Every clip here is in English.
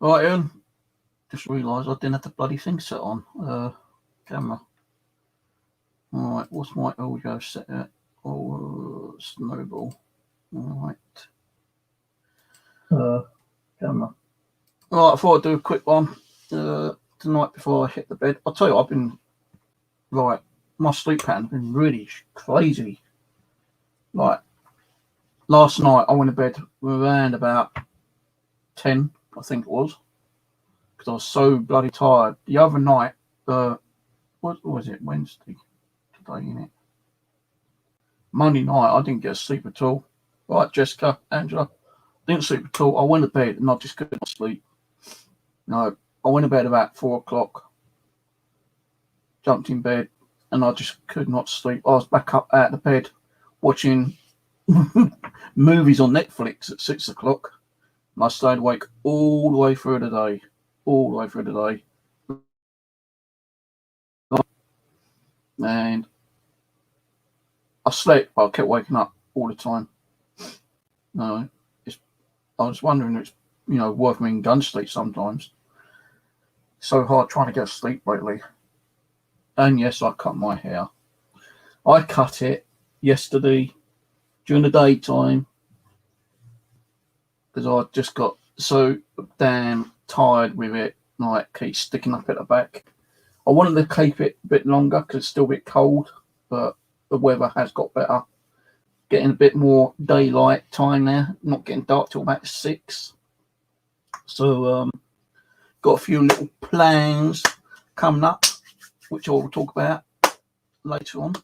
Right, Ian. Just realised I didn't have the bloody thing set on. Camera. Alright, what's my audio set at? Oh, Snowball. Alright. Camera. Alright, I thought I'd do a quick one tonight before I hit the bed. I'll tell you, I've been, my sleep pattern's been really crazy. Like, last night I went to bed around about 10, I think it was, because I was so bloody tired. The other night, what was it, Wednesday? Today, innit? Monday night, I didn't get sleep at all. Right, Jessica, Angela, didn't sleep at all. I went to bed and I just couldn't sleep. No, I went to bed about 4 o'clock, jumped in bed, and I just could not sleep. I was back up out of bed watching movies on Netflix at 6 o'clock. And I stayed awake all the way through the day. And I slept, but I kept waking up all the time. No, I was wondering if it's, worth me in gun sleep sometimes. It's so hard trying to get sleep lately. And yes, I cut my hair. I cut it yesterday during the daytime because I just got so damn tired with it. Like, keep sticking up at the back. I wanted to keep it a bit longer because it's still a bit cold, but the weather has got better. Getting a bit more daylight time now, not getting dark till about 6. So, got a few little plans coming up, which I will talk about later on.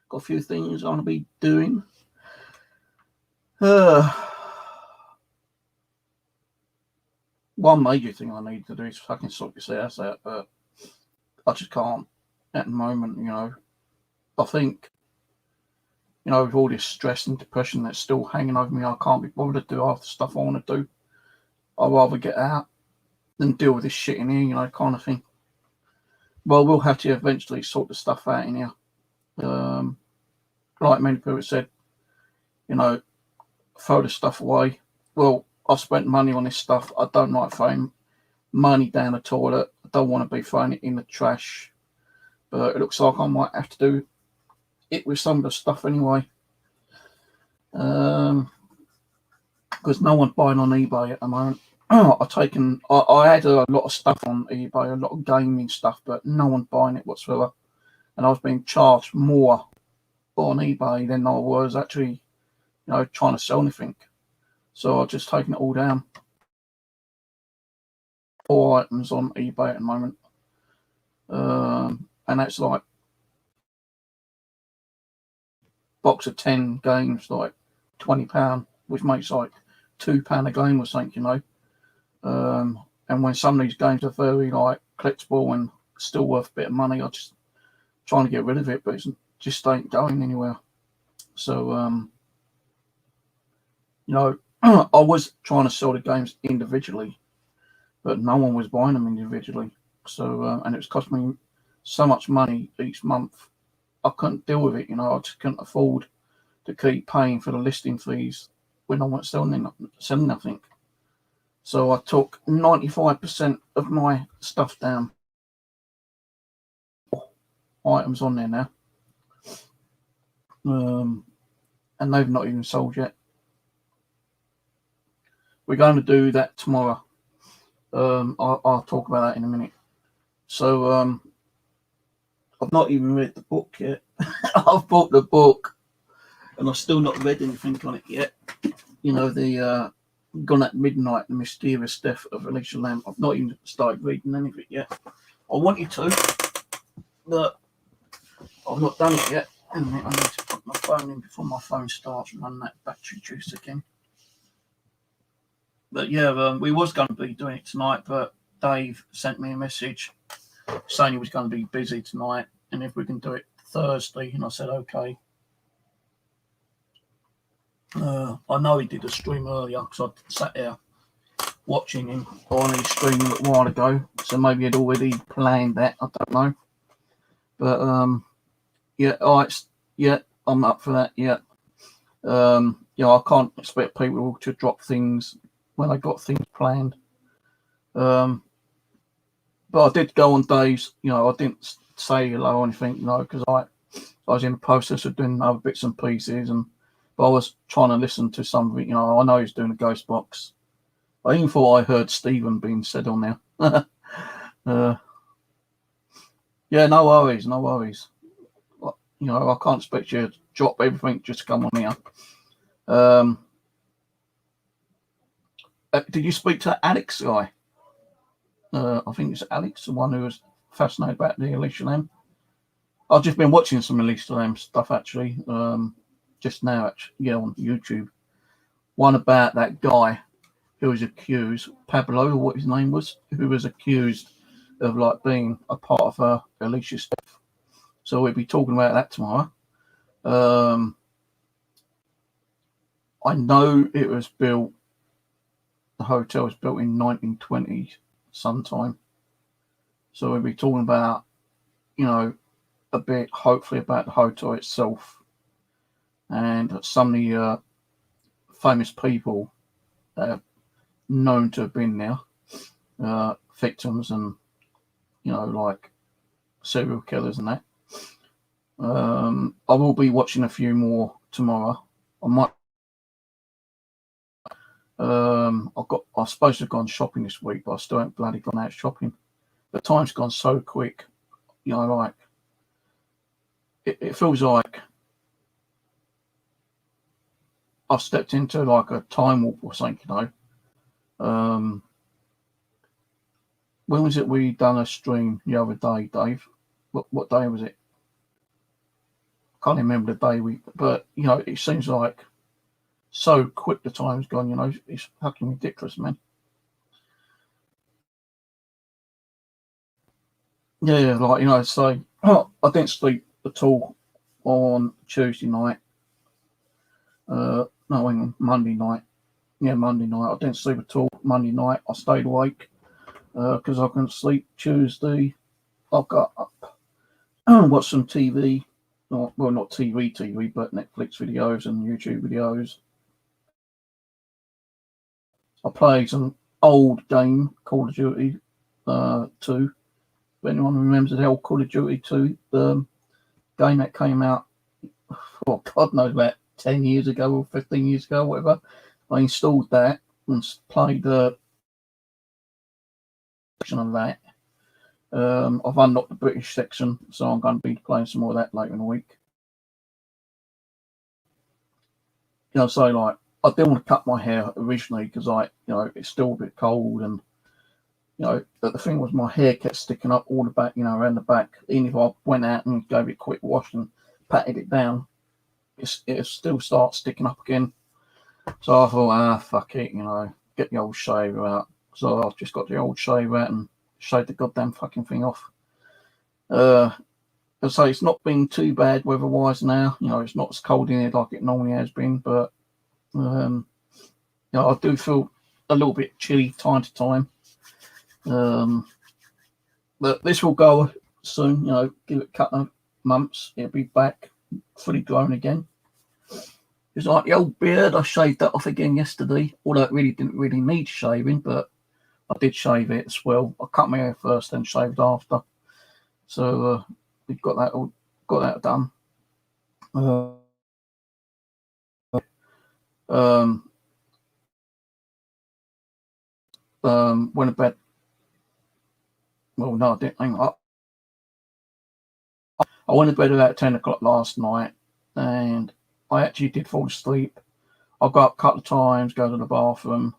Got a few things I'm going to be doing. One major thing I need to do is fucking sort this house out, but I just can't at the moment, I think, with all this stress and depression that's still hanging over me, I can't be bothered to do half the stuff I want to do. I'd rather get out than deal with this shit in here, kind of thing. Well, we'll have to eventually sort the stuff out in here. Like many people said, throw the stuff away. Well, I've spent money on this stuff. I don't like throwing money down the toilet. I don't want to be throwing it in the trash. But it looks like I might have to do it with some of the stuff anyway. Because no one's buying on eBay at the moment. I had a lot of stuff on eBay, a lot of gaming stuff, but no one's buying it whatsoever. And I was being charged more on eBay than I was actually, trying to sell anything. So I've just taken it all down. 4 items on eBay at the moment. And that's like box of 10 games, like £20, which makes like £2 a game or something, and when some of these games are very like collectible and still worth a bit of money, I just trying to get rid of it, but it just ain't going anywhere. So I was trying to sell the games individually, but no one was buying them individually. So and it was costing me so much money each month, I couldn't deal with it. I just couldn't afford to keep paying for the listing fees when I wasn't selling nothing. So I took 95% of my stuff down. Items on there now. And they've not even sold yet. We're going to do that tomorrow. I'll talk about that in a minute. So I've not even read the book yet. I've bought the book and I've still not read anything on it yet. The Gone at Midnight, The Mysterious Death of Alicia Lamb. I've not even started reading any of it yet. I wanted to, but I've not done it yet. I need to put my phone in before my phone starts running that battery juice again. But yeah, we was going to be doing it tonight, but Dave sent me a message saying he was going to be busy tonight, and if we can do it Thursday, and I said okay. I know he did a stream earlier because I sat there watching him on his stream a little while ago, so maybe he'd already planned that. I don't know, but I'm up for that. Yeah, I can't expect people to drop things when they got things planned. But I did go on days, you know, I didn't say hello or anything, you know, because I was in the process of doing other bits and pieces, but I was trying to listen to something, you know. I know he's doing a ghost box. I even thought I heard Stephen being said on there. Yeah, no worries, no worries. You know, I can't expect you to drop everything just to come on here. Did you speak to Alex guy? I think it's Alex, the one who was fascinated about the Alicia Lamb. I've just been watching some Alicia Lamb stuff actually, just now, actually, yeah, on YouTube. One about that guy who was accused, Pablo, or what his name was, who was accused of like being a part of Alicia's death. So we'll be talking about that tomorrow. I know it was built. The hotel was built in 1920 sometime. So we'll be talking about, you know, a bit, hopefully, about the hotel itself and some of the famous people that are known to have been there, victims and, you know, like serial killers and that. I will be watching a few more tomorrow. I might. I was supposed to have gone shopping this week, but I still haven't bloody gone out shopping. The time's gone so quick, you know, like it feels like I've stepped into like a time warp or something, you know. When was it we done a stream the other day, Dave? What day was it? Can't remember the day but you know, it seems like so quick the time's gone, you know, it's fucking ridiculous, man. Yeah, like, you know, so I didn't sleep at all on Tuesday night. No, hang on, Monday night. Yeah, Monday night. I didn't sleep at all Monday night. I stayed awake because I couldn't sleep. Tuesday, I got up and watched some TV. Well, not TV, but Netflix videos and YouTube videos. I played some old game, Call of Duty 2. If anyone remembers the old Call of Duty 2 game that came out, oh, God knows, about 10 years ago or 15 years ago, whatever. I installed that and played the section of that. I've unlocked the British section, so I'm going to be playing some more of that later in the week. You know, so like, I didn't want to cut my hair originally because you know, it's still a bit cold, and you know, but the thing was my hair kept sticking up all the back, you know, around the back. Even if I went out and gave it a quick wash and patted it down, it still starts sticking up again. So I thought, fuck it, you know, get the old shaver out. So I've just got the old shaver out and shaved the goddamn fucking thing off. I say it's not been too bad weather-wise now. You know, it's not as cold in here like it normally has been, but you know, I do feel a little bit chilly time to time. But this will go soon. You know, give it a couple of months, it'll be back fully grown again. It's like the old beard. I shaved that off again yesterday, although it really didn't really need shaving, but I did shave it as well. I cut my hair first, then shaved after. So we've got that done. Went to bed. Well, no, I didn't. Hang on. I went to bed about 10 o'clock last night, and I actually did fall asleep. I got up a couple of times, go to the bathroom,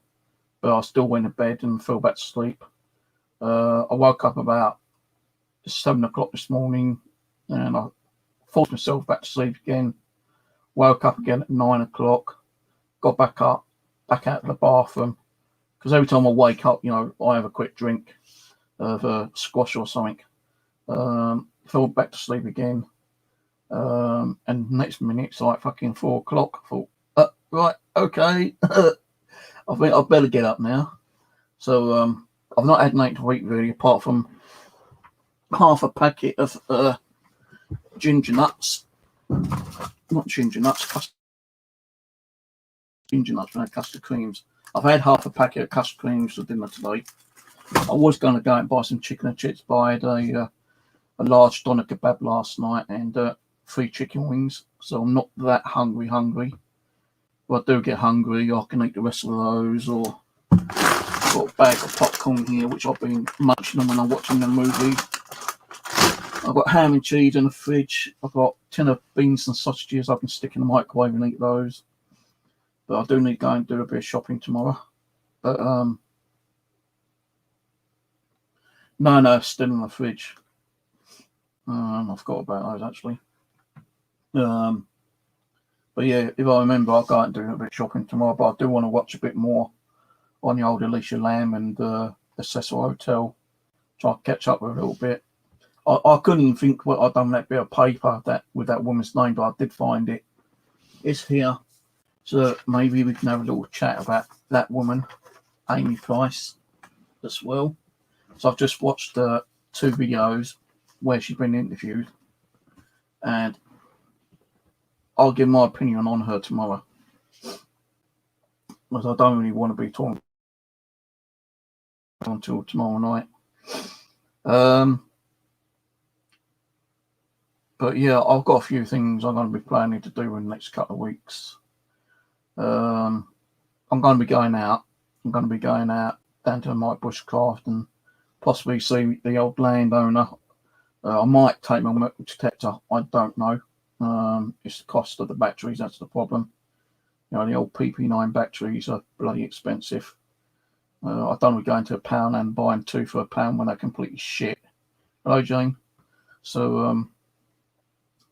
but I still went to bed and fell back to sleep. I woke up about 7 o'clock this morning, and I forced myself back to sleep again. Woke up again at 9 o'clock, got back up, back out of the bathroom, because every time I wake up, you know, I have a quick drink of squash or something. Fell back to sleep again. And next minute it's like fucking 4 o'clock. I thought, right, okay. I think I'd better get up now. So I've not had anything to eat really, apart from half a packet of ginger nuts. Not ginger nuts, ginger nuts, but custard creams. I've had half a packet of custard creams for dinner today. I was going to go and buy some chicken and chips, but I had a large doner kebab last night and 3 chicken wings. So I'm not that hungry. If I do get hungry, I can eat the rest of those, or I've got a bag of popcorn here, which I've been munching on when I'm watching the movie. I've got ham and cheese in the fridge. I've got a tin of beans and sausages I can stick in the microwave and eat those. But I do need to go and do a bit of shopping tomorrow. But no, still in the fridge. I forgot about those actually. But yeah, if I remember, I'll go out and do a bit of shopping tomorrow. But I do want to watch a bit more on the old Alicia Lamb and the Cecil Hotel. Try to catch up with a little bit. I couldn't even think what I'd done with that bit of paper with that woman's name, but I did find it. It's here. So maybe we can have a little chat about that woman, Amy Price, as well. So I've just watched 2 videos where she's been interviewed, and I'll give my opinion on her tomorrow, because I don't really want to be talking until tomorrow night. But yeah, I've got a few things I'm going to be planning to do in the next couple of weeks. I'm going to be going out. I'm going to be going out down to Mike Bushcraft and possibly see the old landowner. I might take my metal detector. I don't know. It's the cost of the batteries. That's the problem. You know, the old PP9 batteries are bloody expensive. I don't want to go into a pound and buying 2 for £1 when they're completely shit. Hello, Jane. So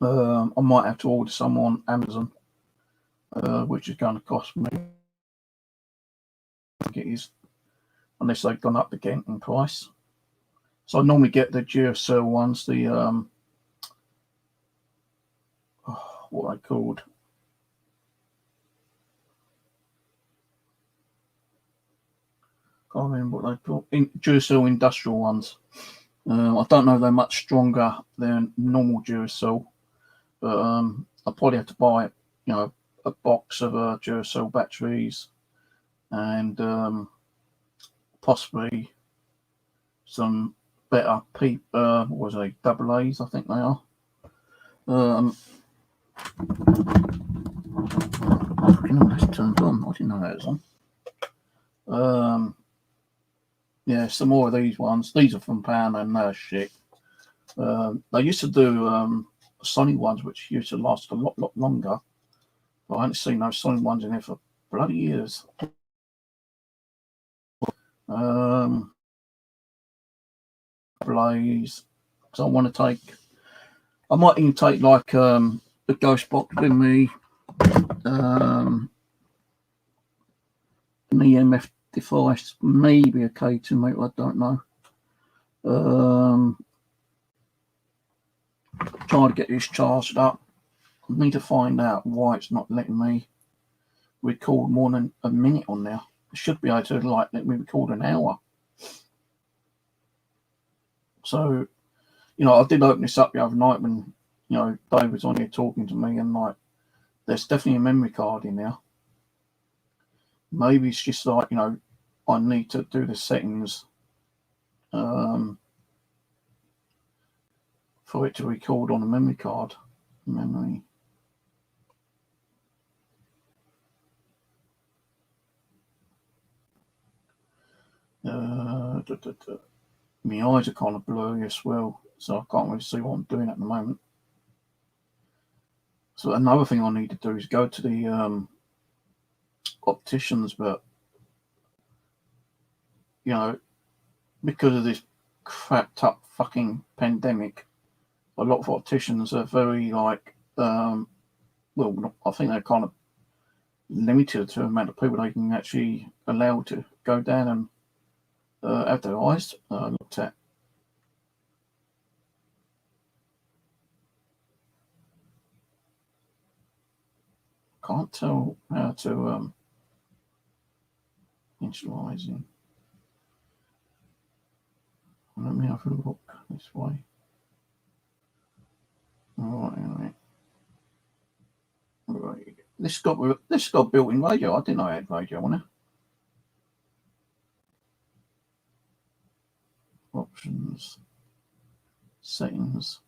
I might have to order some on Amazon, which is going to cost me, I think it is, unless they've gone up again in price. So I normally get the Duracell ones, the what are they called? Can't remember what they're called. Duracell industrial ones. I don't know if they're much stronger than normal Duracell, but I'll probably have to buy, a box of Duracell batteries and possibly some better what was they, double A's, I think they are. That's turned on. I didn't know that was on. Yeah, some more of these ones. These are from Pound and they're shit. They used to do Sony ones, which used to last a lot longer. But I haven't seen those Sony ones in there for bloody years. Blaze. So I want to take. I might even take like the Ghost box with me. An EMF device, maybe a K2 mate. I don't know. Trying to get this charged up. I need to find out why it's not letting me record more than a minute on there. It should be able to let me record an hour. So, I did open this up the other night when, Dave was on here talking to me, and there's definitely a memory card in there. Maybe it's just I need to do the settings for it to record on a memory card. Memory. My eyes are kind of blurry as well, so I can't really see what I'm doing at the moment. So another thing I need to do is go to the opticians, but because of this crapped up fucking pandemic, a lot of opticians are very I think they're kind of limited to the amount of people they can actually allow to go down and have their eyes looked at. Can't tell how to initializing. Let me have a look this way. All right. This got built-in radio. I didn't know I had radio on it. Options. Settings.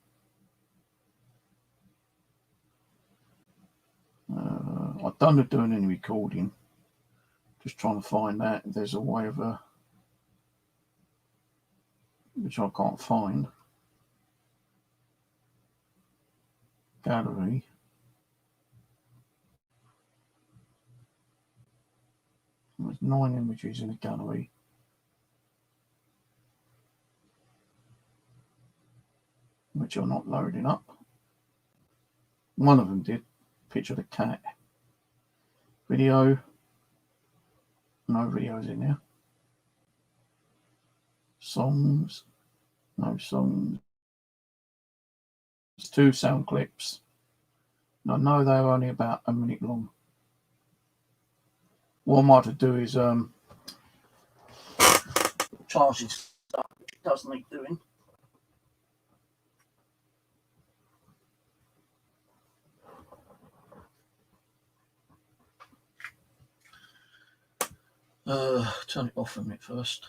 I don't know doing any recording. Just trying to find out if there's a way of which I can't find. Gallery. There's 9 images in a gallery. Which are not loading up. One of them did. Picture of the cat. Video. No videos in there. Songs. No songs. There's 2 sound clips. And I know they're only about a minute long. What I might have to do is charge this stuff, which it does need doing. Turn it off a minute first.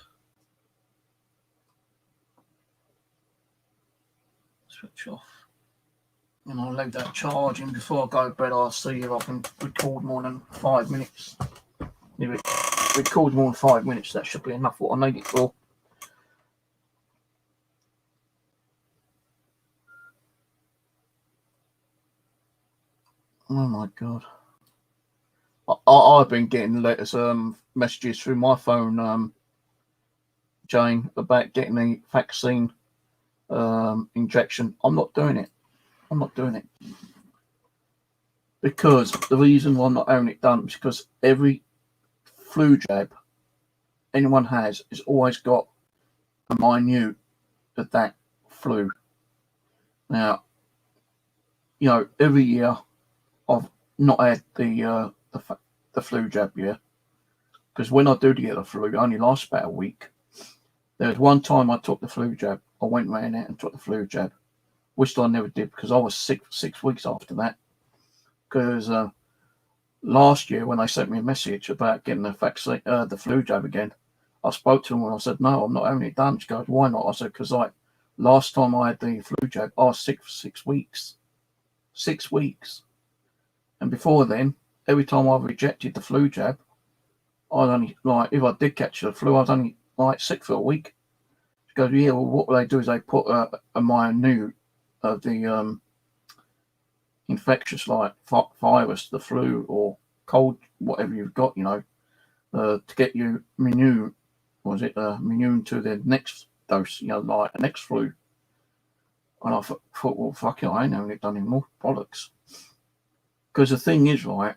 Switch off. And I'll leave that charging before I go to bed. I'll see if I can record more than 5 minutes. If it records more than 5 minutes, that should be enough what I need it for. Oh my god. I've been getting letters, messages through my phone, Jane, about getting the vaccine injection. I'm not doing it. Because the reason why I'm not having it done is because every flu jab anyone has always got a minute of that flu. Now, you know, every year I've not had the flu jab, yeah. Because when I do get the flu, it only lasts about a week. There was one time I took the flu jab. I went round out and took the flu jab. Wished I never did because I was sick for 6 weeks after that. Because last year when they sent me a message about getting the vaccine, the flu jab again, I spoke to them and I said, no, I'm not having it done. She goes, why not? I said, because like last time I had the flu jab, I was sick for 6 weeks. 6 weeks. And before then, every time I rejected the flu jab, I was only, like, if I did catch the flu, I was only, like, sick for a week. She goes, yeah, well, what they do is they put a minute of the infectious, like, virus, the flu or cold, whatever you've got, you know, to get you immune to the next dose, you know, like the next flu. And I thought, well, fuck it, I ain't having it done anymore. Bollocks. Because the thing is, right,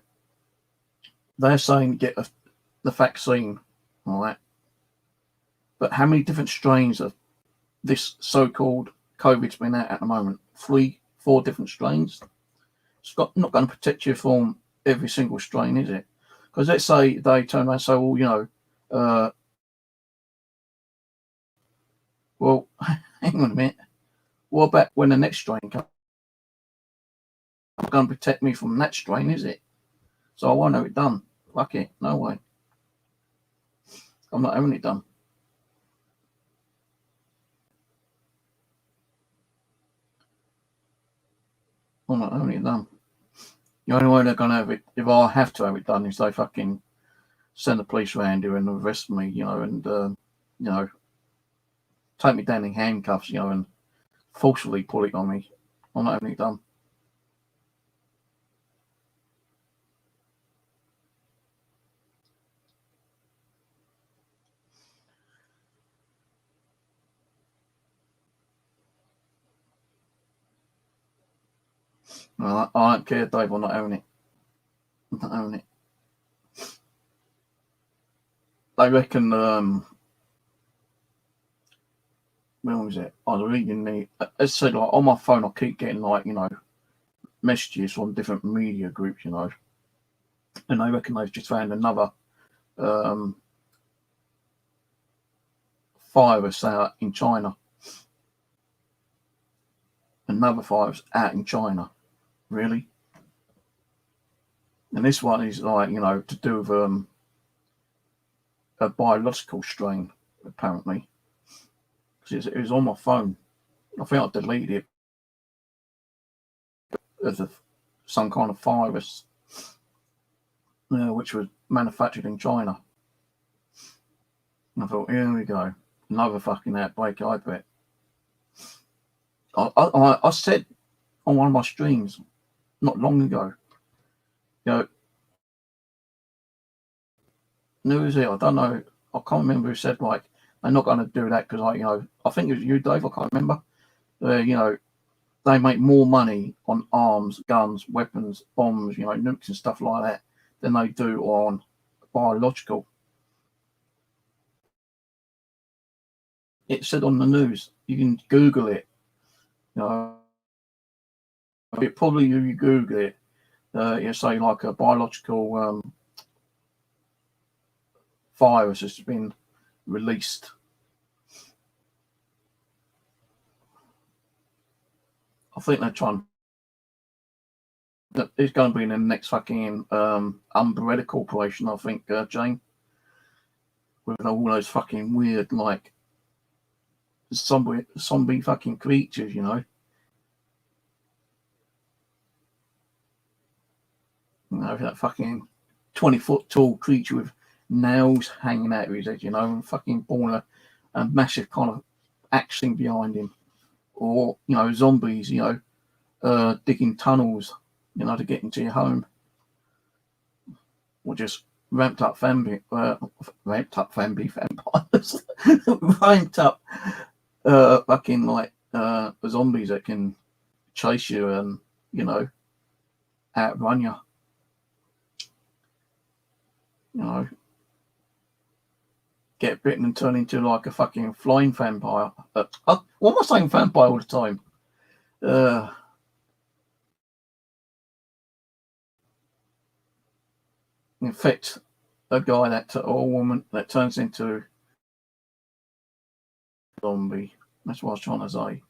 they're saying get the vaccine, all right, but how many different strains of this so-called COVID's been out at the moment? 3, 4 different strains. It's not going to protect you from every single strain, is it? Because let's say they turn around and say, well, you know, well, hang on a minute. What about when the next strain comes? It's not going to protect me from that strain, is it? So I won't have it done. Fuck it, no way. I'm not having it done. I'm not having it done. The only way they're going to have it, if I have to have it done, is they fucking send the police around here and arrest me, you know, and, you know, take me down in handcuffs, you know, and forcefully pull it on me. I'm not having it done. I don't care, Dave, I'm not having it. I'm not having it. They reckon, when was it? I was reading as I said, like, on my phone, I keep getting, like, you know, messages from different media groups, you know, and they reckon they've just found another virus out in China. Another virus out in China. Really? And this one is, like, you know, to do with a biological strain, apparently. It was on my phone. I think I deleted it as some kind of virus, which was manufactured in China. And I thought, here we go, another fucking outbreak, I bet. I said on one of my streams not long ago, news here, I don't know, I can't remember who said, like, they're not going to do that because, I think it was you, Dave, I can't remember. They make more money on arms, guns, weapons, bombs, nukes and stuff like that than they do on biological. It said on the news, you can Google it. Probably if you Google it, you say like a biological virus has been released. I think they're trying. It's going to be in the next fucking Umbrella Corporation, I think, Jane, with all those fucking weird, like, zombie fucking creatures, that fucking 20-foot tall creature with nails hanging out of his head, and fucking born a massive kind of axe thing behind him. Or, zombies, digging tunnels, to get into your home. Or just ramped up vampires. Ramped up fucking like zombies that can chase you and, outrun you. Get bitten and turn into like a fucking flying vampire. What am I saying vampire all the time? Infect a guy or a woman that turns into a zombie. That's what I was trying to say.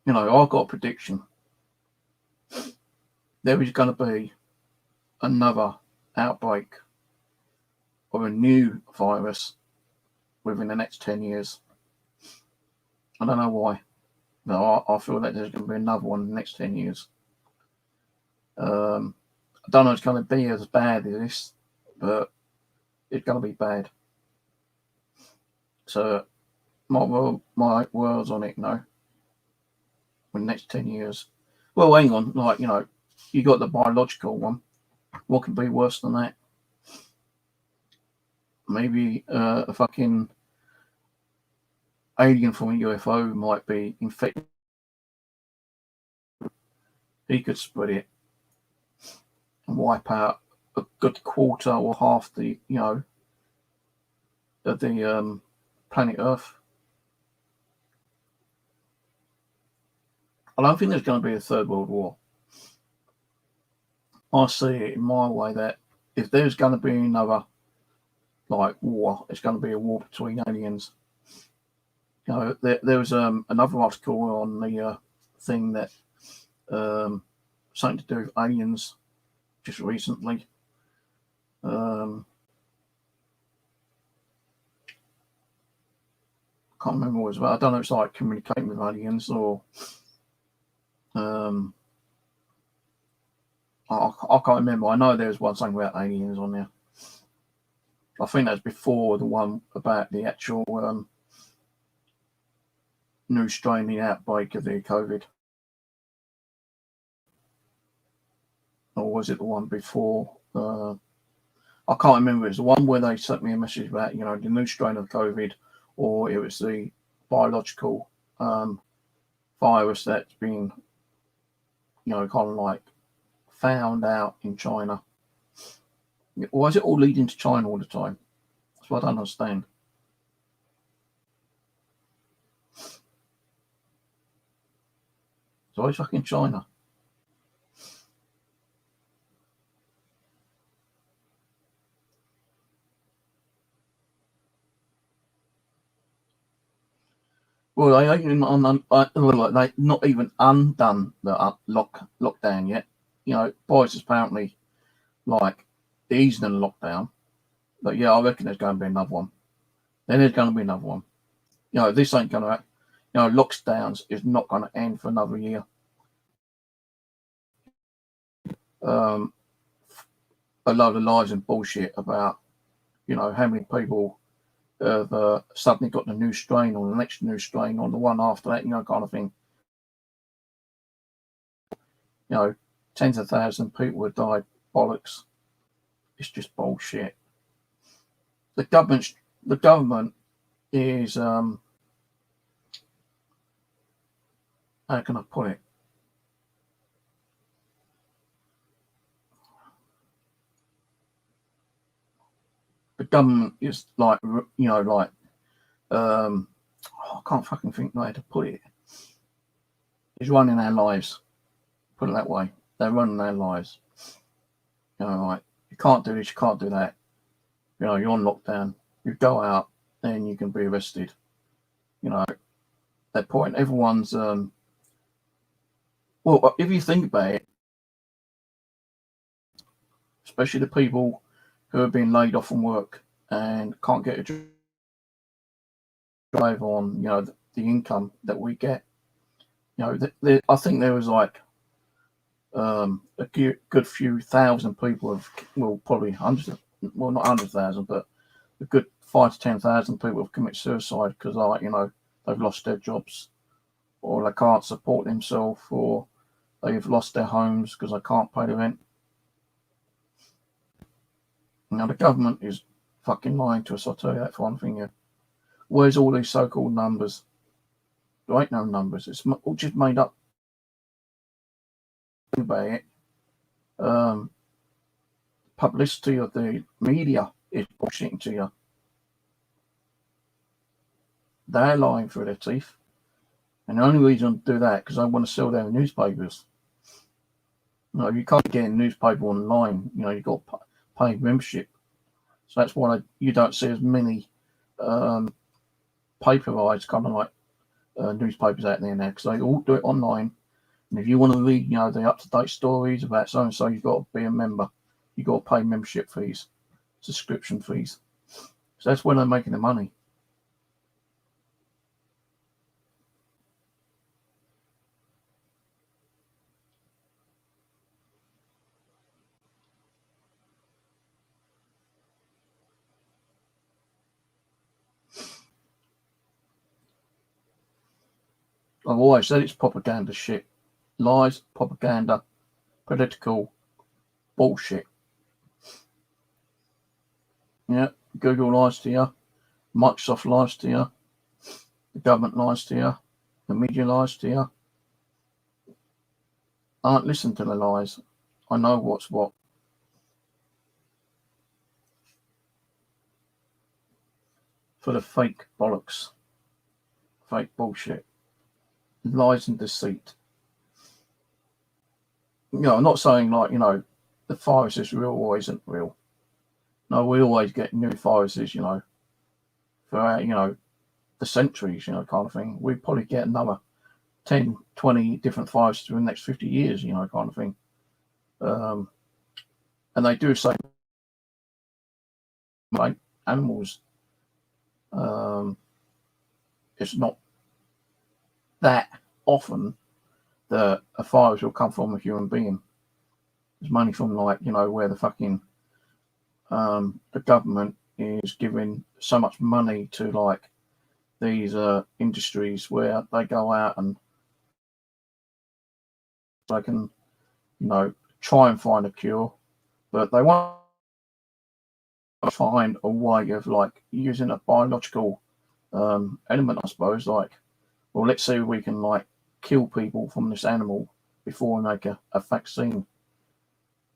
I've got a prediction. There is going to be another outbreak of a new virus within the next 10 years. I don't know why. No, I feel that there's going to be another one in the next 10 years. I don't know if it's going to be as bad as this, but it's going to be bad. So, my words on it, in the next 10 years. Well, hang on, you got the biological one. What could be worse than that? Maybe a fucking alien from a UFO might be infected. He could spread it and wipe out a good quarter or half the, of the planet Earth. I don't think there's going to be a third world war. I see it in my way that if there's going to be another war, it's going to be a war between aliens. There was another article on the thing that something to do with aliens just recently. Can't remember what it was about. I don't know if it's like communicating with aliens or I can't remember. I know there was one something about aliens on there. I think that's before the one about the actual new strain, the outbreak of the COVID. Or was it the one before? I can't remember. It was the one where they sent me a message about, the new strain of COVID, or it was the biological virus that's been, kind of like found out in China. Why is it all leading to China all the time? That's what I don't understand. It's always fucking China. Well, they ain't they not even undone the lockdown yet. Boys is apparently easing the lockdown. But yeah, I reckon there's going to be another one. Then there's going to be another one. This ain't going to, lockdowns is not going to end for another year. A load of lies and bullshit about, how many people have suddenly got the new strain or the next new strain or the one after that, kind of thing. Tens of thousands of people have died. Bollocks. It's just bullshit. The government is, how can I put it? The government is like, I can't fucking think the way to put it. It's running our lives. Put it that way. They're running our lives. Like, you can't do this, you can't do that. You're on lockdown. You go out, then you can be arrested. They're putting everyone's, well, if you think about it, especially the people who have been laid off from work and can't get a drive on, the income that we get. I think there was like a good few thousand people probably hundreds of, well, not 100,000, but a good 5,000 to 10,000 people have committed suicide because, they've lost their jobs, or they can't support themselves, or they've lost their homes because they can't pay the rent. The government is fucking lying to us, I'll tell you that for one thing. Yeah. Where's all these so-called numbers? There ain't no numbers. It's all just made up. About it. Publicity of the media is bullshitting to you. They're lying through their teeth. And the only reason to do that because they want to sell their newspapers. You can't get a newspaper online. You've got to pay membership. So that's why you don't see as many paperized kind of like newspapers out there now, because they all do it online. And if you want to read, the up-to-date stories about so-and-so, you've got to be a member. You've got to pay membership fees, subscription fees. So that's where they're making the money. I've always said it's propaganda shit. Lies, propaganda, political bullshit. Yeah, Google lies to you. Microsoft lies to you. The government lies to you. The media lies to you. I don't listen to the lies. I know what's what. For the fake bollocks. Fake bullshit. Lies and deceit. I'm not saying the virus is real or isn't real. No, we always get new viruses, throughout, the centuries, kind of thing. We probably get another 10, 20 different viruses in the next 50 years, kind of thing. And they do say, like animals, it's not that often that a virus will come from a human being. It's mainly from where the fucking the government is giving so much money to these industries where they go out and they can try and find a cure, but they won't find a way of using a biological element, I suppose. Well, let's see if we can kill people from this animal before we make a vaccine.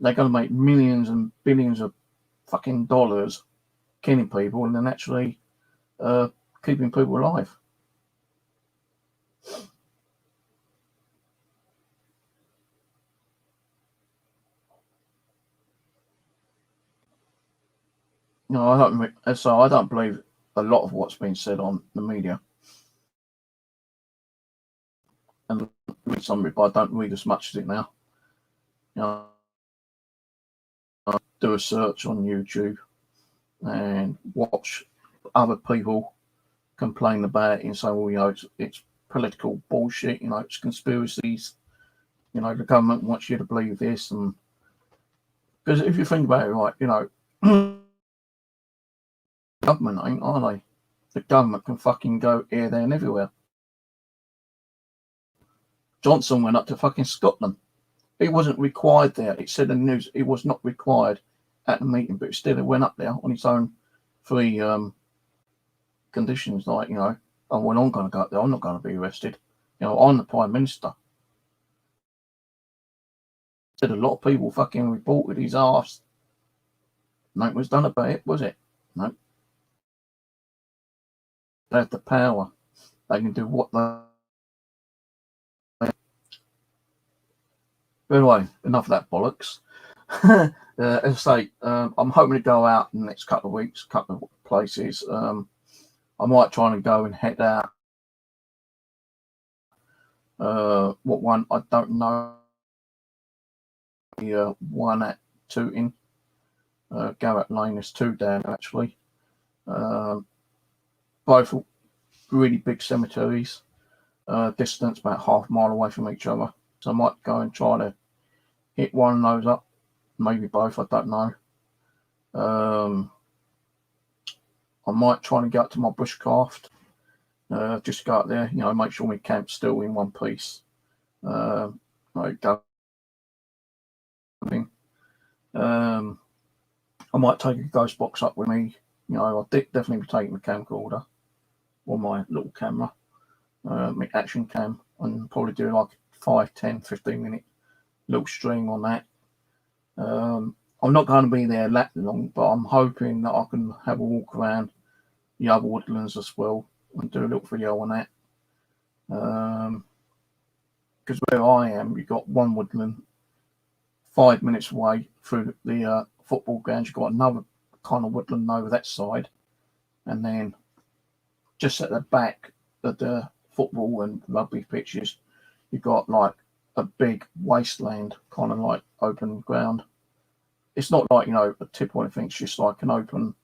They're going to make millions and billions of fucking dollars killing people and then actually keeping people alive. I don't believe a lot of what's been said on the media. And read some of it, but I don't read as much as it now. I do a search on YouTube and watch other people complain about it and say, well, you know, it's political bullshit, you know, it's conspiracies, you know, the government wants you to believe this. And because if you think about it, right, you know, government ain't, are they? The government can fucking go here, there, and everywhere. Johnson went up to fucking Scotland. It wasn't required there. It said in the news it was not required at the meeting, but still it went up there on its own free conditions, like, you know, oh, well, I'm going to go up there, I'm not going to be arrested. You know, I'm the Prime Minister. Said a lot of people fucking reported his arse. Nothing was done about it, was it? No. They have the power. They can do what they. But anyway, enough of that bollocks. As I say, I'm hoping to go out in the next couple of weeks, couple of places. I might try and go and head out. What one? I don't know. The one at Tooting. Garrett Lane, there's two down actually. Both really big cemeteries. Distance about half a mile away from each other. So I might go and try to hit one of those up. Maybe both, I don't know. I might try and get up to my bushcraft. Just go out there, you know, make sure my camp's still in one piece. Like go. I might take a ghost box up with me. You know, I'll definitely be taking the camcorder or my little camera, my action cam, and probably do like 5, 10, 15 minute little stream on that. I'm not going to be there that long, but I'm hoping that I can have a walk around the other woodlands as well and do a little video on that. Because where I am, you've got one woodland 5 minutes away through the football grounds. You've got another kind of woodland over that side, and then just at the back of the football and rugby pitches, you've got like a big wasteland, kind of like open ground. It's not like, you know, a tip or anything. It's just like an open,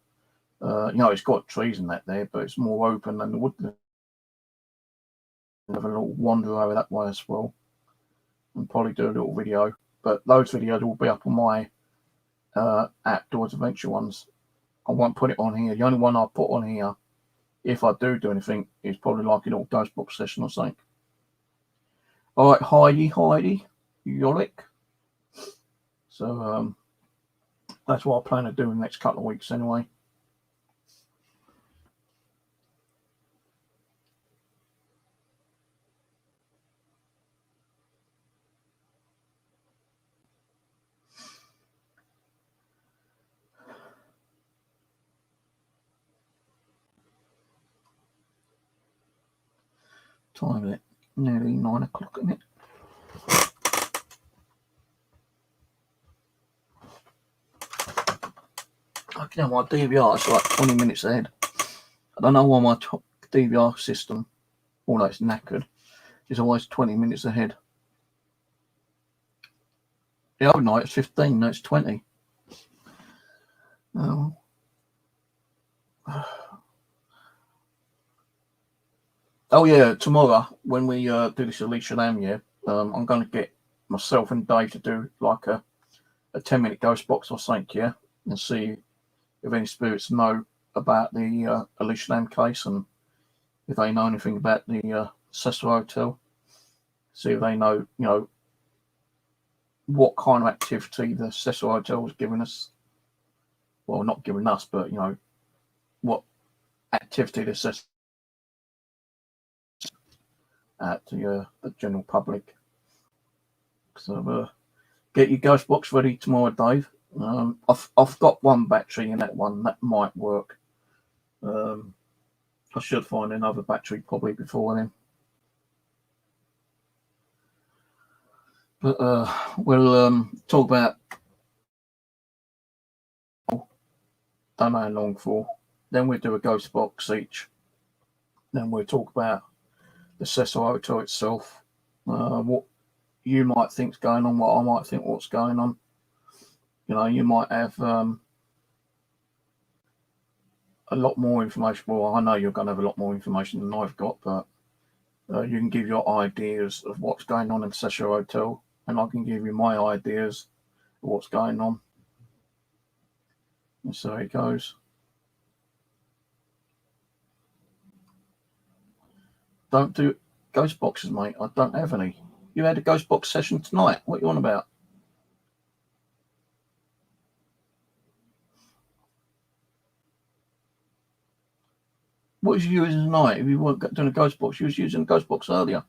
you know, it's got trees and that there, but it's more open than the woodland. Have a little wander over that way as well, and probably do a little video. But those videos will be up on my Outdoors Adventure ones. I won't put it on here. The only one I put on here, if I do anything, is probably like a little ghost box session or something. All right, Heidi, Yorick. So that's what I plan to do in the next couple of weeks anyway. Time is it? Nearly 9 o'clock, isn't it? I can have my DVR, it's like 20 minutes ahead. I don't know why my DVR system, although it's knackered, is always 20 minutes ahead. The other night it's 15, now it's 20. Oh. Oh yeah, tomorrow when we do this Alicia Lamb, I'm going to get myself and Dave to do like a 10-minute ghost box or something, and see if any spirits know about the Alicia Lamb case and if they know anything about the Cecil Hotel. See if they know, you know, what kind of activity the Cecil Hotel was giving us. Well, not giving us, but, you know, what activity the Cecil at the general public. So get your ghost box ready tomorrow, Dave. I've got one battery in that one that might work. I should find another battery probably before then. But we'll talk about, don't know how long for. Then we'll do a ghost box each. Then we'll talk about the Cecil Hotel itself, what you might think's going on, what I might think what's going on. You know, you might have a lot more information. Well, I know you're going to have a lot more information than I've got, but you can give your ideas of what's going on in Cecil Hotel, and I can give you my ideas of what's going on. And so it goes. Don't do ghost boxes, mate. I don't have any. You had a ghost box session tonight. What are you on about? What was you using tonight? If you weren't doing a ghost box, you was using a ghost box earlier.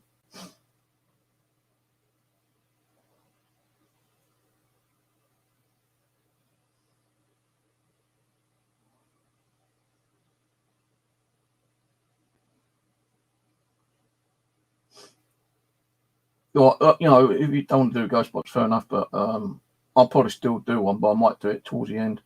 Well, you know, if you don't want to do a ghost box, fair enough. But I'll probably still do one, but I might do it towards the end.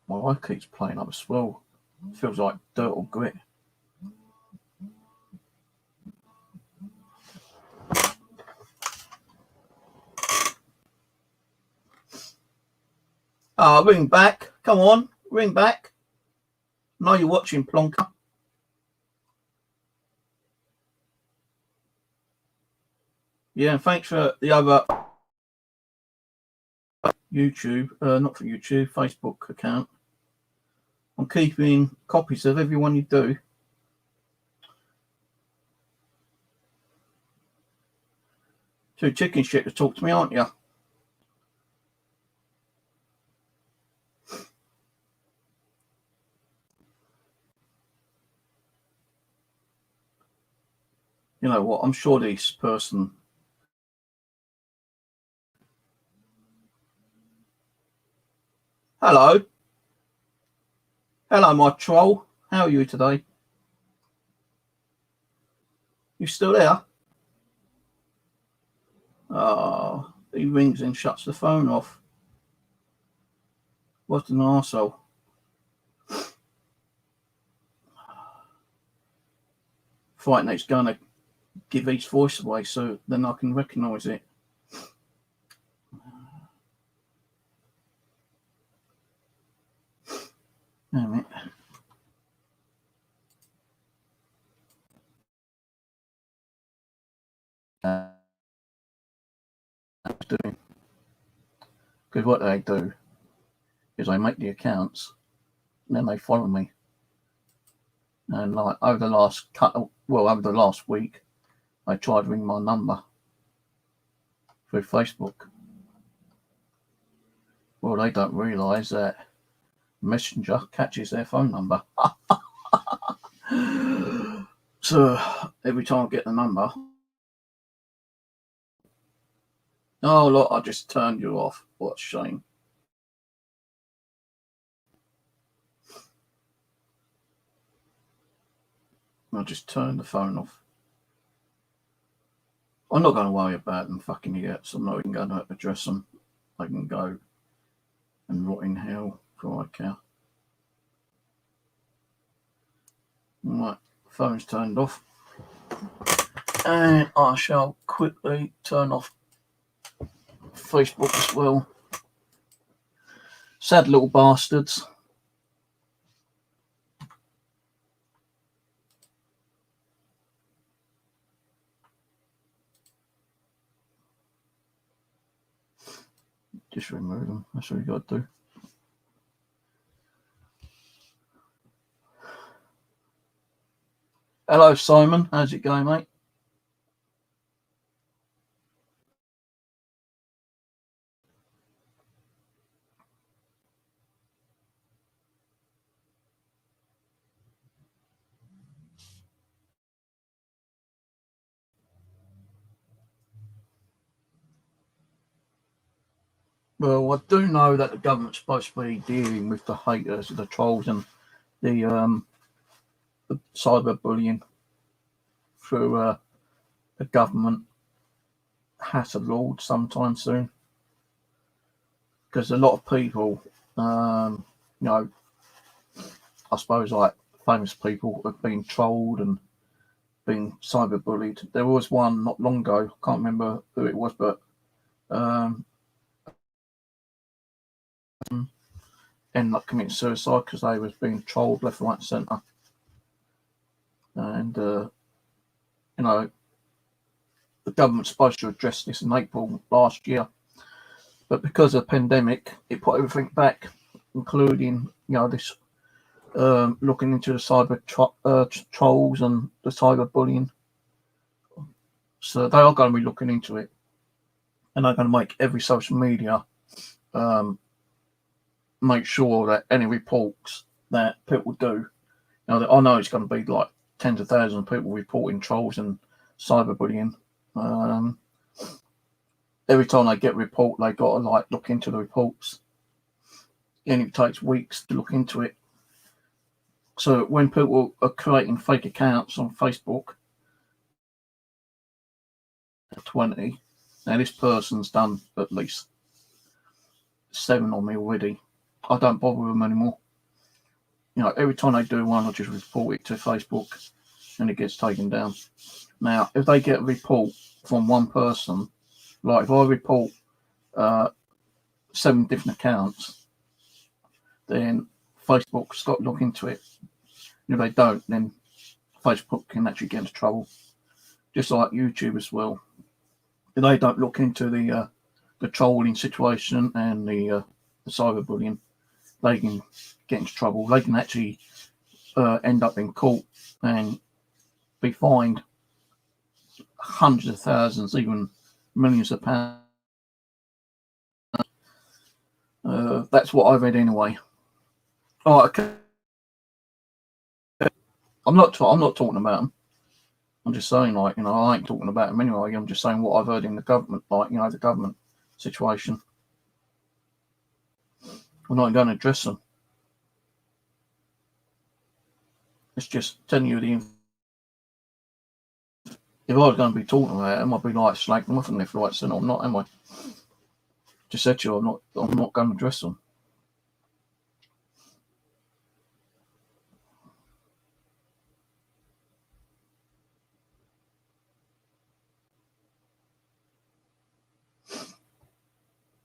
My wife keeps playing up as well. Feels like dirt or grit. Ring back. Come on, ring back. Know you're watching, Plonker. Yeah, and thanks for the other YouTube, not for YouTube, Facebook account. I'm keeping copies of everyone you do. Too chicken shit to talk to me, aren't you? You know what? I'm sure this person. Hello. Hello, my troll. How are you today? You still there? Oh, he rings and shuts the phone off. What an arsehole. Frightened it's going to give his voice away so then I can recognise it. Damn it. Because what they do is they make the accounts and then they follow me. And like over the last week, I tried to ring my number through Facebook. Well, they don't realise that Messenger catches their phone number. So every time I get the number, oh look, I just turned you off. What a shame. I just turned the phone off. I'm not going to worry about them fucking idiots. I'm not even going to address them. They can go and rot in hell for I care. Right, phone's turned off. And I shall quickly turn off Facebook as well. Sad little bastards. Just remove them. That's what you got to do. Hello, Simon. How's it going, mate? Well, I do know that the government's supposed to be dealing with the haters, the trolls, and the cyberbullying through the government has a lord sometime soon. Because a lot of people, you know, I suppose, like famous people have been trolled and been cyberbullied. There was one not long ago. I can't remember who it was, but ended up committing suicide because they was being trolled left, right, and centre. And you know, the government's supposed to address this in April last year, but because of the pandemic, it put everything back, including this looking into the cyber trolls and the cyber bullying. So they are going to be looking into it, and they're going to make every social media make sure that any reports that people do, I know it's going to be like tens of thousands of people reporting trolls and cyberbullying. Every time they get a report, they got to look into the reports, and it takes weeks to look into it. So when people are creating fake accounts on Facebook, 20, now this person's done at least 7 on me already. I don't bother with them anymore. Every time they do one, I just report it to Facebook, and it gets taken down. Now, if they get a report from one person, like if I report 7 different accounts, then Facebook's got to look into it. And if they don't, then Facebook can actually get into trouble, just like YouTube as well. If they don't look into the trolling situation and the cyberbullying, they can get into trouble. They can actually end up in court and be fined hundreds of thousands, even millions of pounds. That's what I read anyway. Oh, okay. I'm not talking about them. I'm just saying, I ain't talking about them anyway. I'm just saying what I've heard in the government, the government situation. We're not going to address them. It's just telling you if I was going to be talking about them, I'd be slagging them off and left, right, centre. I'm not, am I? Just said to you, I'm not going to address them.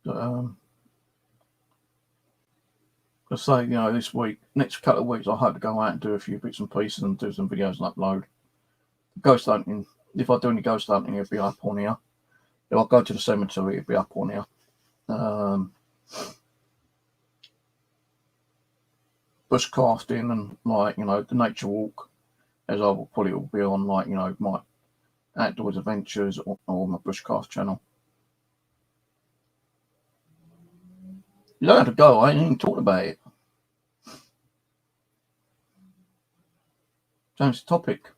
But, I say, this week, next couple of weeks, I hope to go out and do a few bits and pieces and do some videos and upload. Ghost hunting, if I do any ghost hunting, it'll be up on here. If I go to the cemetery, it'll be up on here. Bushcrafting and the nature walk, as I will probably will be on my outdoors adventures or my bushcraft channel. You don't have to go. I ain't even talking about it. Change the topic.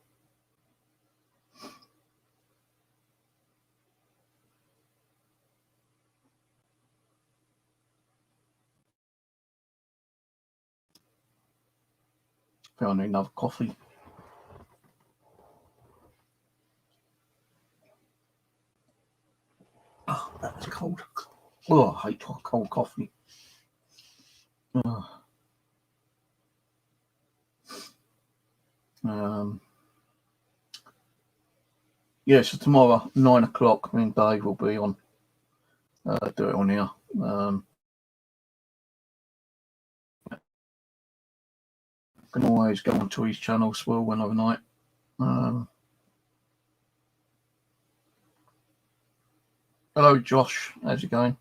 I think I need another coffee. Oh, that's cold. Oh, I hate cold coffee. Yeah, so tomorrow, 9 o'clock, me and Dave will be on. Do it on here. Can always go onto his channel as well one other night. Hello, Josh. How's it going?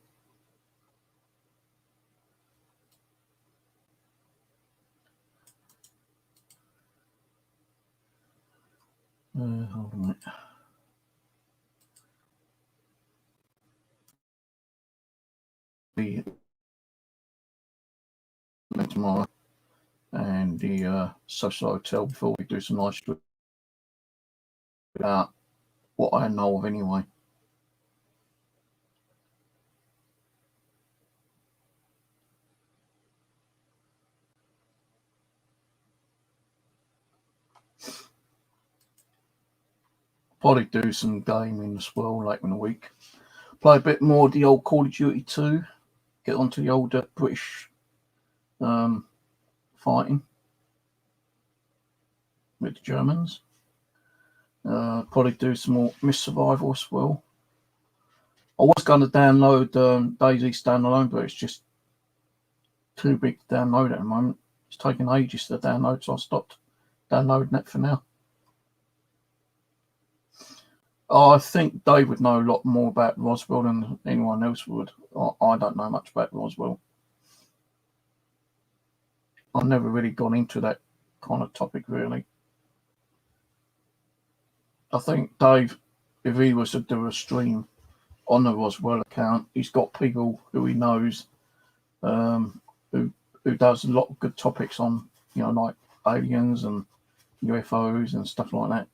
Hold on a minute. Tomorrow and the social hotel before we do some nice about what I know of anyway. Probably do some gaming as well later in the week. Play a bit more of the old Call of Duty 2. Get onto the old British fighting. with the Germans. Probably do some more Myth Survival as well. I was going to download DayZ standalone, but it's just too big to download at the moment. It's taking ages to download, so I stopped downloading it for now. I think Dave would know a lot more about Roswell than anyone else would. I don't know much about Roswell. I've never really gone into that kind of topic, really. I think Dave, if he was to do a stream on the Roswell account, he's got people who he knows who does a lot of good topics on, like aliens and UFOs and stuff like that.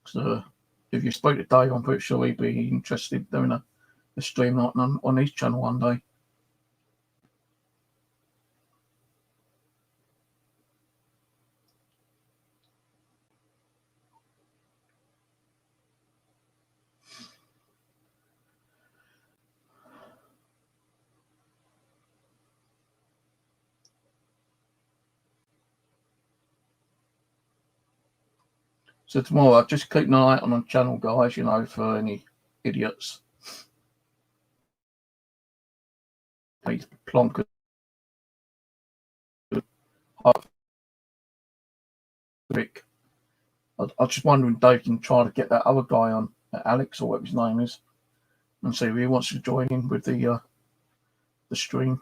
So if you spoke to Dave, I'm pretty sure he'd be interested in doing a stream on his channel one day. So tomorrow, just keep an eye on the channel, guys, for any idiots. These plonkers. I'm just wondering if Dave can try to get that other guy on, Alex or whatever his name is, and see if he wants to join in with the stream.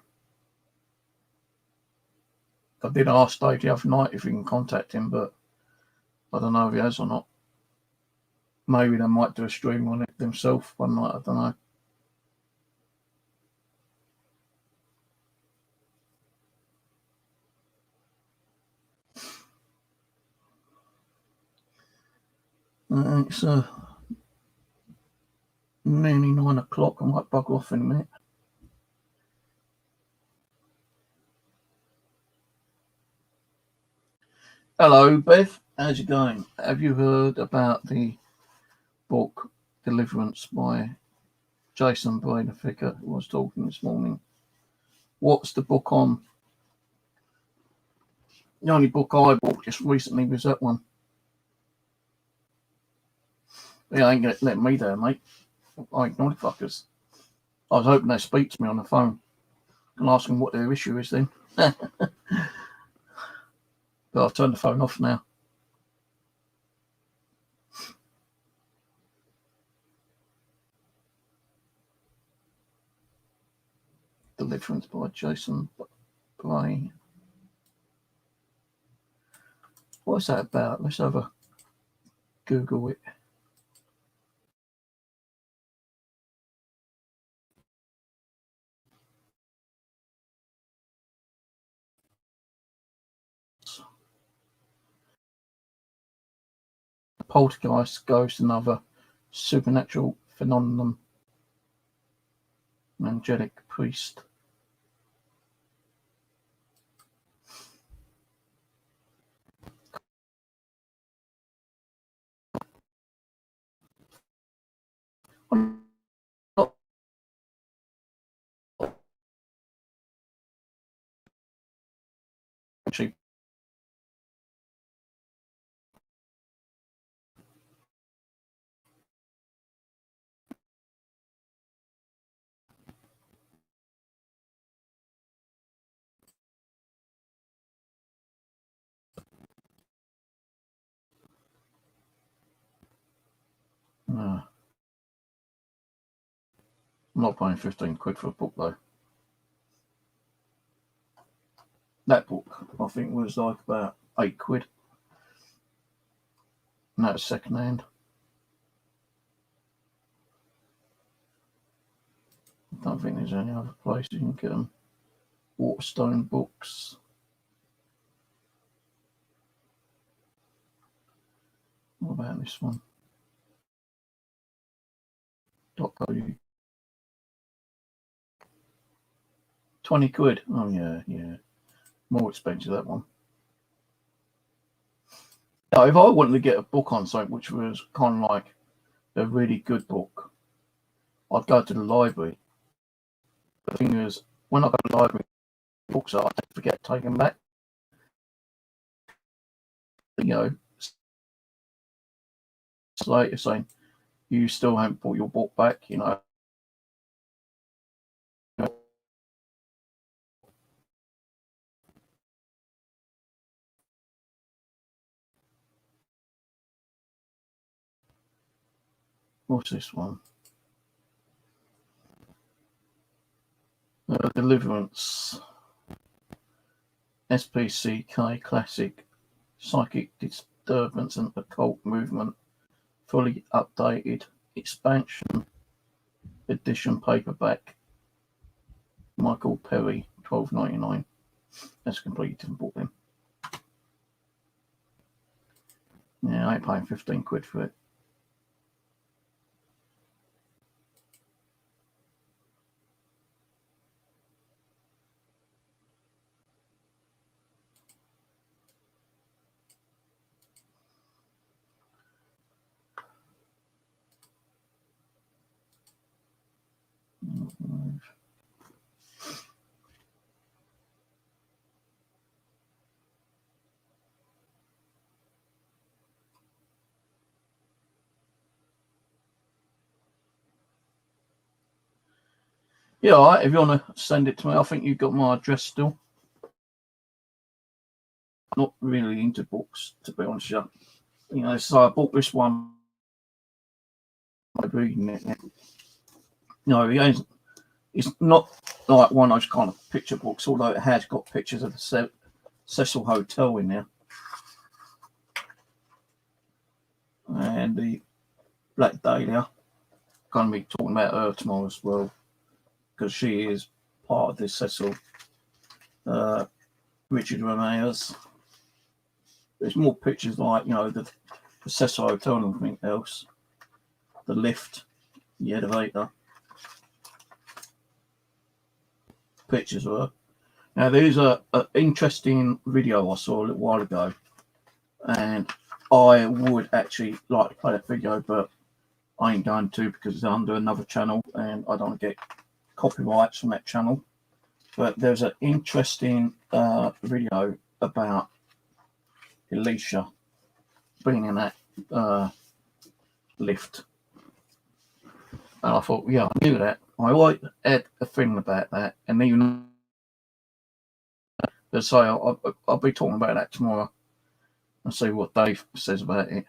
I did ask Dave the other night if we can contact him, but I don't know if he has or not. Maybe they might do a stream on it themselves one night, I don't know. It's nearly 9 o'clock. I might bug off in a minute. Hello, Beth. How's it going? Have you heard about the book Deliverance by Jason Brainer-Ficker, who was talking this morning? What's the book on? The only book I bought just recently was that one. They ain't going to let me down, mate. I ignore the fuckers. I was hoping they'd speak to me on the phone and ask them what their issue is then. But I've turned the phone off now. Deliverance by Jason Brain. What's that about? Let's have a Google it. Poltergeist, ghost, and other supernatural phenomenon. Angelic priest. Actually, I'm not paying 15 quid for a book though. That book, I think, was like about 8 quid. And that's second hand. I don't think there's any other place you can get them. Waterstone Books. What about this one? .co. 20 quid. Oh yeah. More expensive, that one. Now, if I wanted to get a book on something which was kind of like a really good book, I'd go to the library. But the thing is, when I go to the library, books I forget to take them back. later saying you still haven't bought your book back, What's this one? Deliverance. SPCK Classic. Psychic Disturbance and Occult Movement. Fully updated expansion edition paperback. Michael Perry, $12.99. That's a completely different book then. Yeah, I ain't paying 15 quid for it. Yeah, all right, if you want to send it to me, I think you've got my address still. Not really into books, to be honest with you. So I bought this one. I'm reading it. It's not like one of those kind of picture books, although it has got pictures of the Cecil Hotel in there. And the Black Dahlia. Going to be talking about her tomorrow as well, because she is part of this Cecil. Richard Ramirez. There's more pictures like, the Cecil Hotel and everything else. The lift, the elevator. Pictures of her. Now, there's an interesting video I saw a little while ago, and I would actually like to play that video, but I ain't going to because it's under another channel and I don't get copyrights from that channel. But there's an interesting video about Alicia being in that lift. And I thought, yeah, I knew that. I like add a thing about that, and even so, I'll be talking about that tomorrow and see what Dave says about it.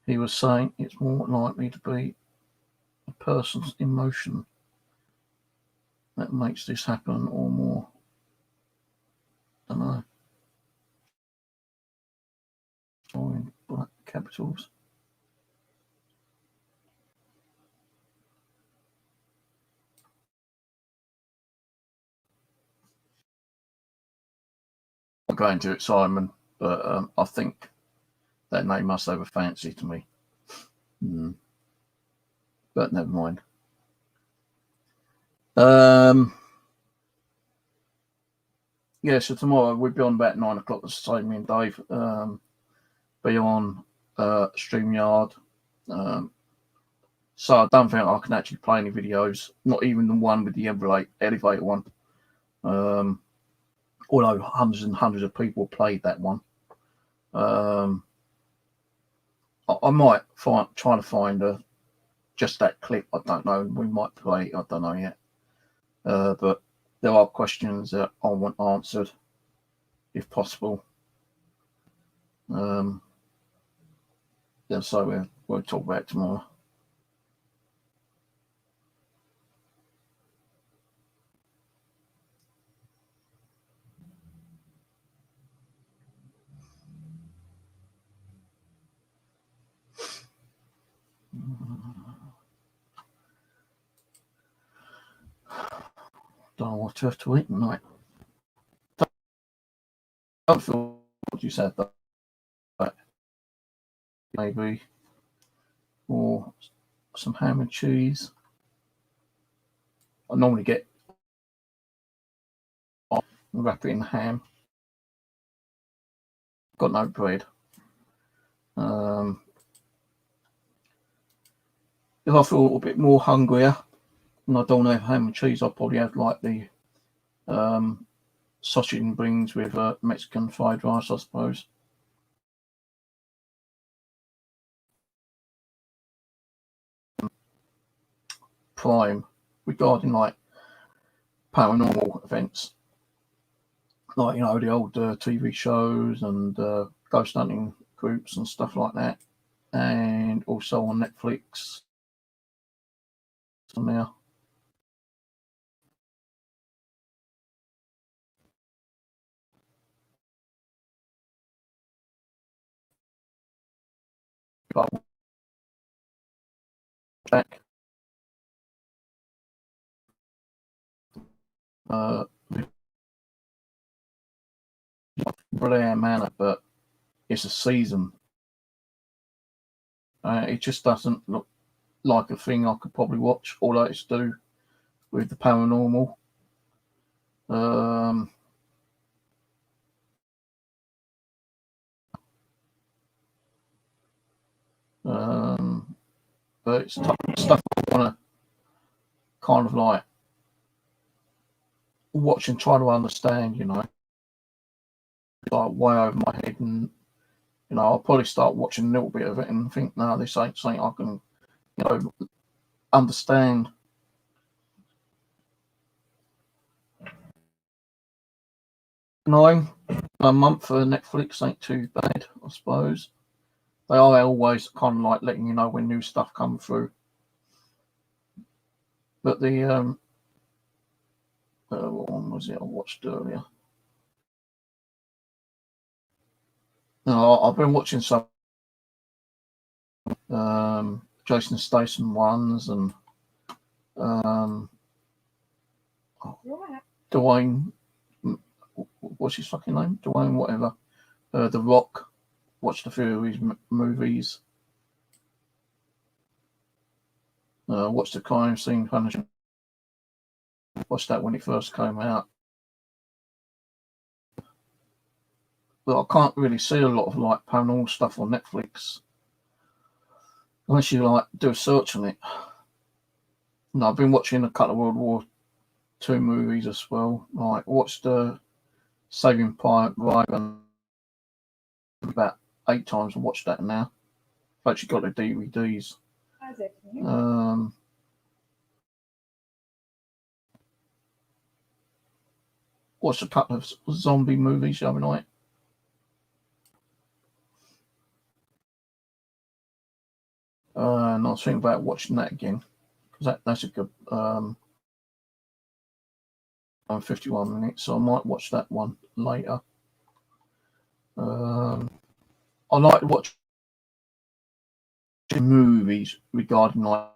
He was saying it's more likely to be a person's emotion that makes this happen, or more. I don't know. Or in black capitals. I'm going to it, Simon, but I think that name must have a fancy to me. But never mind. Yeah, so tomorrow we'll be on about 9 o'clock. The same, me and Dave be on StreamYard. So I don't think I can actually play any videos, not even the one with the elevator one. Although hundreds and hundreds of people played that one. I might try to find just that clip. I don't know. We might play it. I don't know yet. But there are questions that I want answered, if possible. So we'll talk about it tomorrow. Don't know what to have to eat tonight. Don't feel what you said, though. maybe, or some ham and cheese. I normally get wrap it in ham. Got no bread. If I feel a little bit more hungrier and I don't have ham and cheese, I'll probably have like the sausage and beans with Mexican fried rice, I suppose. Prime regarding like paranormal events, like the old TV shows and ghost hunting groups and stuff like that, and also on Netflix. So now, back Blair Manor, but it's a season. It just doesn't look like a thing I could probably watch. All that is to do with the paranormal. But it's stuff I want to kind of like watch and try to understand, like way over my head, and I'll probably start watching a little bit of it and think, no, this ain't something I can, understand. $9 a month for Netflix ain't too bad, I suppose. They are always kind of like letting you know when new stuff comes through. But the what one was it I watched earlier? No, I've been watching some Jason Statham ones and Dwayne, what's his fucking name? Dwayne whatever. The Rock. Watched a few of his movies. Watched the Crime Scene Punishment. Watched that when it first came out. But I can't really see a lot of like paranormal stuff on Netflix unless you like do a search on it. No, I've been watching a couple of World War II movies as well. Like watched Saving Private Ryan about 8 times. I watched that now. I've actually got the DVDs. Watched a couple of zombie movies the other night. And I was thinking about watching that again because that's a good 51 minutes, so I might watch that one later. I like to watch movies regarding like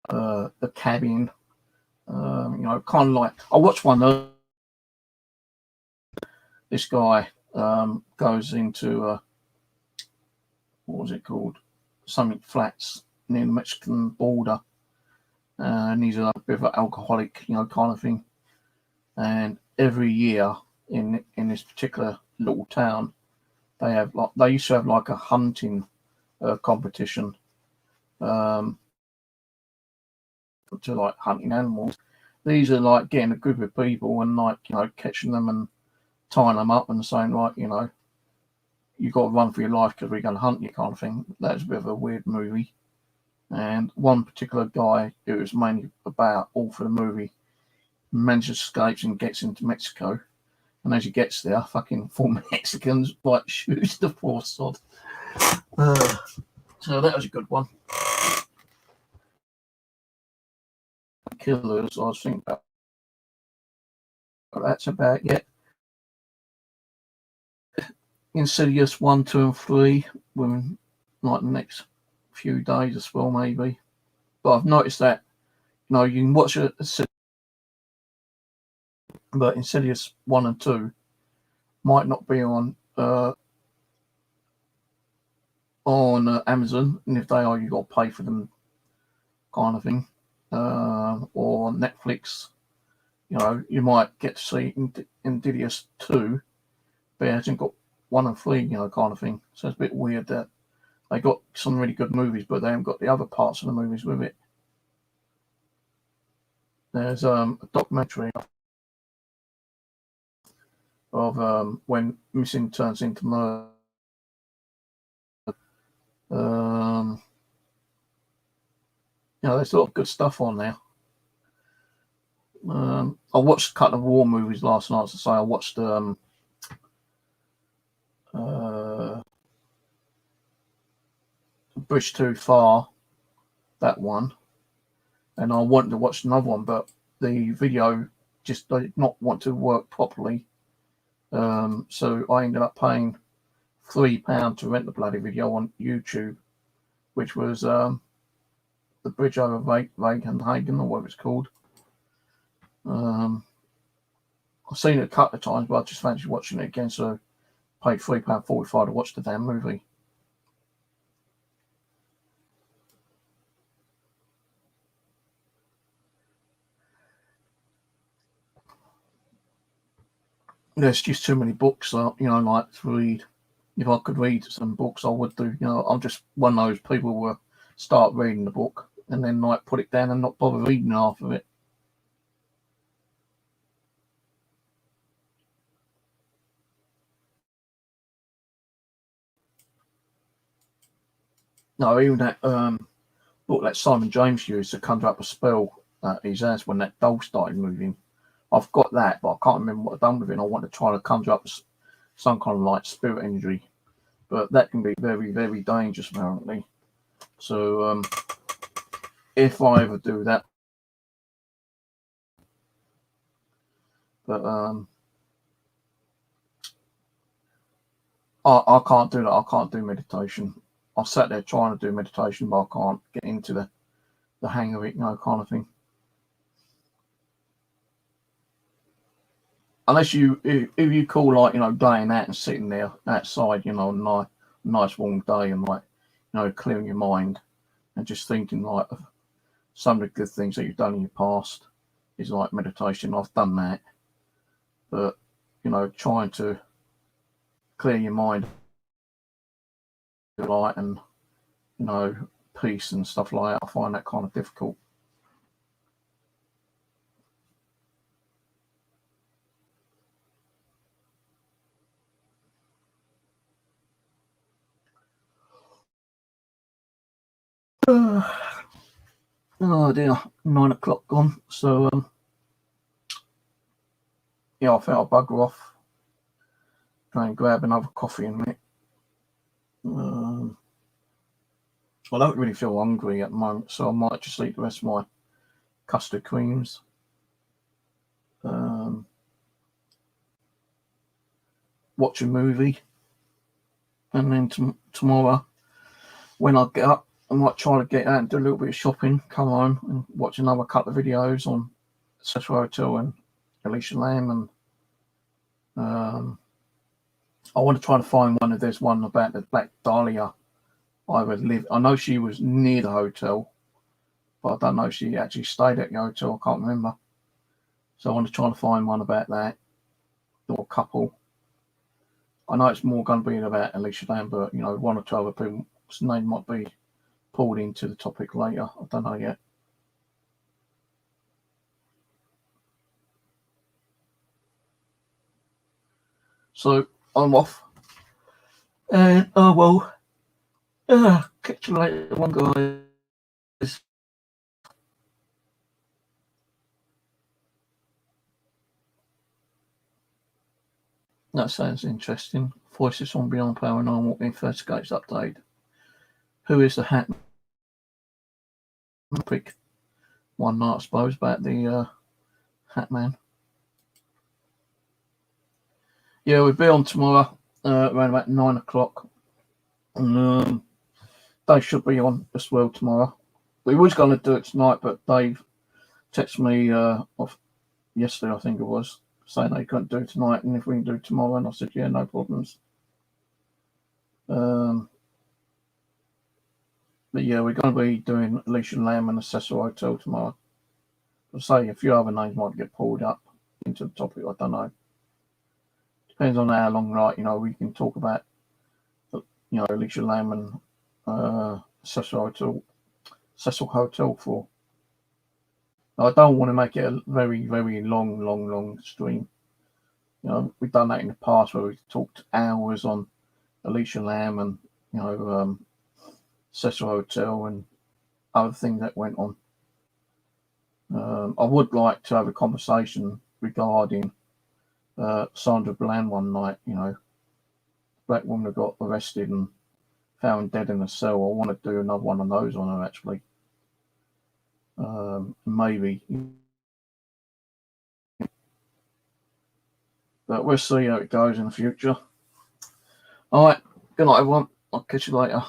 The Cabin. Kind of like I watched one. This guy goes into what was it called? Something flats near the Mexican border, and he's a bit of an alcoholic, kind of thing. And every year in this particular little town, they used to have like a hunting competition to like hunting animals. These are like getting a group of people and like catching them and tying them up and saying like you got to run for your life because we're going to hunt you, kind of thing. That's a bit of a weird movie. And one particular guy who was mainly about all for the movie manages escapes and gets into Mexico. And as he gets there, fucking 4 Mexicans like shoots the poor sod. So that was a good one. Killers, I was thinking about. That's about it. Insidious 1, 2, and 3 within like the next few days as well, maybe. But I've noticed that you can watch it, but Insidious 1 and 2 might not be on on Amazon, and if they are, you got to pay for them, kind of thing. Or Netflix, you know, you might get to see Insidious 2, but it hasn't got 1 and 3, you know, kind of thing. So it's a bit weird that they got some really good movies, but they haven't got the other parts of the movies with it. There's a documentary of when missing turns into murder. You know, there's a lot of good stuff on there. I watched a couple of war movies last night. As I say, I watched Bridge Too Far, that one, and I wanted to watch another one, but the video just did not want to work properly. So I ended up paying £3 to rent the bloody video on YouTube, which was the Bridge over Wagenhagen, or what it's called. I've seen it a couple of times, but I just fancy watching it again, so I paid £3.45 to watch the damn movie. There's just too many books, you know, like to read. If I could read some books, I would do. You know, I'm just one of those people who will start reading the book and then like put it down and not bother reading half of it. No, even that book that Simon James used to conjure up a spell at his house when that doll started moving. I've got that, but I can't remember what I've done with it. I want to try to conjure up some kind of like spirit energy, but that can be very, very dangerous apparently. So if I ever do that, but I can't do that. I can't do meditation. I sat there trying to do meditation, but I can't get into the hang of it, you know, kind of thing. Unless if you call like, you know, going out and sitting there outside, you know, nice warm day and like, you know, clearing your mind and just thinking like of some of the good things that you've done in your past is like meditation. I've done that, but you know, trying to clear your mind, light and you know, peace and stuff like that, I find that kind of difficult. Oh dear, 9 o'clock gone. So yeah, I think I'll bugger off, try and grab another coffee in a minute. I don't really feel hungry at the moment, so I might just eat the rest of my custard creams. Watch a movie, and then tomorrow, when I get up, I might try to get out and do a little bit of shopping, come home and watch another couple of videos on Cecil Hotel and Alicia Lamb, and I want to try to find one if there's one about the Black Dahlia. I would live. I know she was near the hotel, but I don't know if she actually stayed at the hotel. I can't remember. So I want to try to find one about that, or a couple. I know it's more going to be about Alicia Lamb, but you know, one or two other people's name might be pulled into the topic later. I don't know yet. So I'm off, and oh well. Catch you later, one guys. That sounds interesting. Voices on Beyond Paranormal Investigates update. Who is the Hat? Pick one night, I suppose, about the Hat Man. Yeah, we'll be on tomorrow around about 9 o'clock. And Dave should be on as well tomorrow. We was going to do it tonight, but Dave texted me off yesterday, I think it was, saying they couldn't do tonight and if we can do tomorrow. And I said, yeah, no problems. But yeah, we're going to be doing Alicia Lamb and the Cecil Hotel tomorrow. I'll say a few other names might get pulled up into the topic. I don't know. Depends on how long, like, we can talk about, Alicia Lamb and Cecil Hotel for. I don't want to make it a very, very long stream. We've done that in the past where we've talked hours on Alicia Lamb and, Cecil Hotel and other things that went on. I would like to have a conversation regarding Sandra Bland one night, black woman who got arrested and found dead in a cell. I want to do another one of those on her, actually. Maybe. But we'll see how it goes in the future. All right. Good night, everyone. I'll catch you later.